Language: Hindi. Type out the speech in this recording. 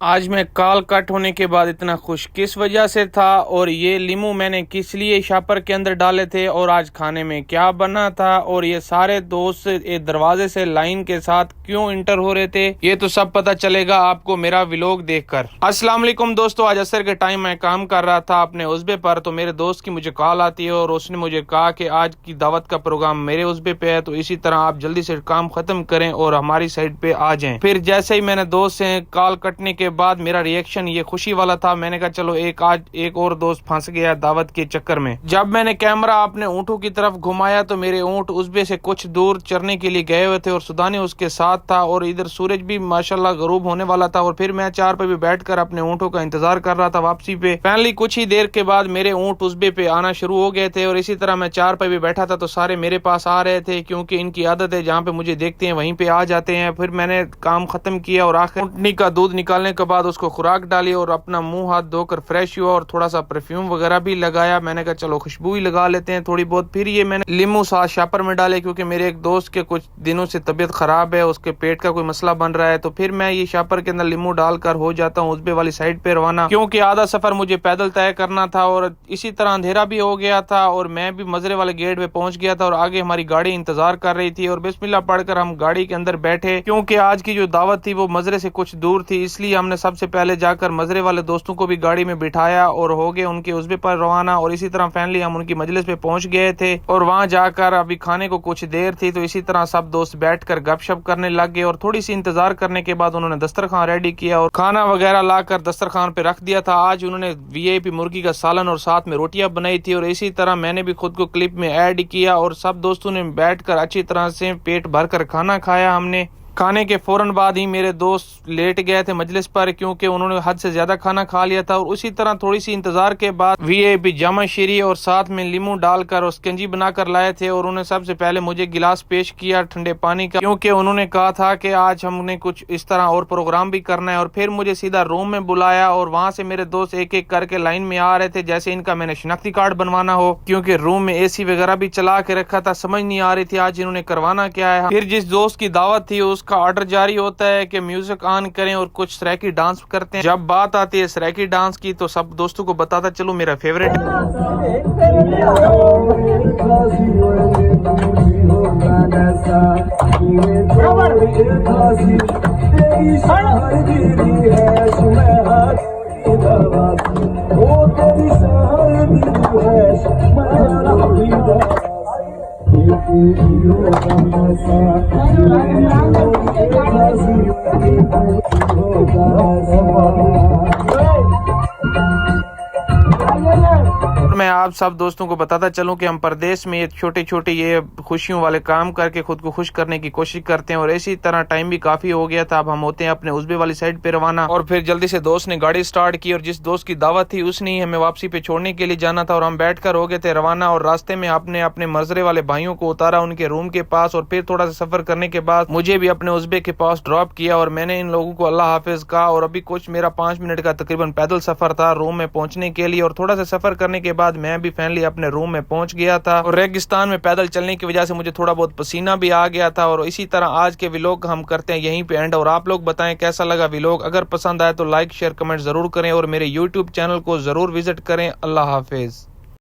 आज मैं कॉल कट होने के बाद इतना खुश किस वजह से था, और ये लीमू मैंने किस लिए शापर के अंदर डाले थे, और आज खाने में क्या बना था, और ये सारे दोस्त एक दरवाजे से लाइन के साथ क्यों इंटर हो रहे थे, ये तो सब पता चलेगा आपको मेरा व्लॉग देखकर। अस्सलाम वालेकुम दोस्तों, आज असर के टाइम मैं काम कर रहा था अपने उस्बे पर, तो मेरे दोस्त की मुझे कॉल आती है और उसने मुझे कहा कि आज की दावत का प्रोग्राम मेरे उस्बे पे है, तो इसी तरह आप जल्दी से काम खत्म करें और हमारी साइड पे आ जाएं। फिर जैसे ही मैंने दोस्त से कॉल कटने के बाद मेरा रिएक्शन ये खुशी वाला था, मैंने कहा चलो आज एक और दोस्त फंस गया दावत के चक्कर में। जब मैंने कैमरा अपने ऊँटों की तरफ घुमाया तो मेरे ऊँट उस्बे से कुछ दूर चरने के लिए गए हुए थे और सुदानी उसके साथ था, और इधर सूरज भी माशाल्लाह गरूब होने वाला था। और फिर मैं चार पे भी बैठकर अपने ऊँटों का इंतजार कर रहा था वापसी पे। फाइनली कुछ ही देर के बाद मेरे ऊँट उस्बे पे आना शुरू हो गए थे, और इसी तरह मैं चार पे भी बैठा था तो सारे मेरे पास आ रहे थे, क्योंकि इनकी आदत है जहाँ पे मुझे देखते हैं वहीं पे आ जाते हैं। फिर मैंने काम खत्म किया और आखिर ऊँटनी का दूध निकालने के बाद उसको खुराक डाली और अपना मुंह हाथ धोकर फ्रेश हुआ और थोड़ा सा परफ्यूम वगैरह भी लगाया। मैंने कहा चलो खुशबू ही लगा लेते हैं थोड़ी बहुत। फिर ये मैंने लीमू साथ शापर में डाले, क्योंकि मेरे एक दोस्त के कुछ दिनों से तबीयत खराब है, उसके पेट का कोई मसला बन रहा है। तो फिर मैं ये शापर के अंदर लीमू डालकर हो जाता हूँ उस्बे वाली साइड पे रवाना, क्योंकि आधा सफर मुझे पैदल तय करना था और इसी तरह अंधेरा भी हो गया था और मैं भी मजरे वाले गेट पे पहुंच गया था और आगे हमारी गाड़ी इंतजार कर रही थी। और बिस्मिल्लाह पढ़कर हम गाड़ी के अंदर बैठे, क्योंकि आज की जो दावत थी वो मजरे से कुछ दूर थी, इसलिए हमने सबसे पहले जाकर मजरे वाले दोस्तों को भी गाड़ी में बिठाया और हो गए उनके उस्बे पर रवाना। और इसी तरह फाइनली हम उनकी मजलिस पे पहुंच गए थे और वहां जाकर अभी खाने को कुछ देर थी, तो इसी तरह सब दोस्त बैठकर गपशप करने लग गए। और थोड़ी सी इंतजार करने के बाद उन्होंने दस्तरखान रेडी किया और खाना वगैरह लाकर दस्तरखान पे रख दिया था। आज उन्होंने वीआईपी मुर्गी का सालन और साथ में रोटियां बनाई थी, और इसी तरह मैंने भी खुद को क्लिप में ऐड किया और सब दोस्तों ने बैठकर अच्छी तरह से पेट भरकर खाना खाया। हमने खाने के फौरन बाद ही मेरे दोस्त लेट गए थे मजलिस पर, क्योंकि उन्होंने हद से ज्यादा खाना खा लिया था। और उसी तरह थोड़ी सी इंतजार के बाद वीआईपी जामा शीरी और साथ में लीमू डालकर और स्कंजी बनाकर लाए थे, और उन्होंने सबसे पहले मुझे गिलास पेश किया ठंडे पानी का, क्योंकि उन्होंने कहा था कि आज हमने कुछ इस तरह और प्रोग्राम भी करना है। और फिर मुझे सीधा रूम में बुलाया और वहां से मेरे दोस्त एक एक करके लाइन में आ रहे थे, जैसे इनका मैंने शिनाख्ती कार्ड बनवाना हो, क्योंकि रूम में एसी वगैरह भी चला के रखा था। समझ नहीं आ रही थी आज इन्होंने करवाना क्या है। फिर जिस दोस्त की दावत थी उसका ऑर्डर जारी होता है कि म्यूजिक ऑन करें और कुछ सराकी डांस करते हैं। जब बात आती है सराकी डांस की तो सब दोस्तों को बताता चलो मेरा फेवरेट मैं आप सब दोस्तों को बताता चलूं कि हम परदेश में छोटे छोटे ये खुशियों वाले काम करके खुद को खुश करने की कोशिश करते हैं। और इसी तरह टाइम भी काफी हो गया था, अब हम होते हैं अपने उस्बे वाली साइड पे रवाना। और फिर जल्दी से दोस्त ने गाड़ी स्टार्ट की और जिस दोस्त की दावत थी उसने ही हमें वापसी पे छोड़ने के लिए जाना था, और हम बैठकर हो गए थे रवाना। और रास्ते में आपने अपने मजरे वाले भाइयों को उतारा उनके रूम के पास, और फिर थोड़ा सा सफर करने के बाद मुझे भी अपने उस्बे के पास ड्रॉप किया और मैंने इन लोगों को अल्लाह हाफिज कहा। और अभी कुछ मेरा 5 मिनट का तकरीबन पैदल सफर था रूम में पहुंचने के लिए, और थोड़ा सा सफर करने के बाद मैं भी फाइनली अपने रूम में पहुंच गया था। और रेगिस्तान में पैदल चलने की वजह से मुझे थोड़ा बहुत पसीना भी आ गया था। और इसी तरह आज के व्लॉग हम करते हैं यहीं पे एंड, और आप लोग बताएं कैसा लगा व्लॉग। अगर पसंद आए तो लाइक शेयर कमेंट जरूर करें और मेरे यूट्यूब चैनल को जरूर विजिट करें। अल्लाह हाफिज।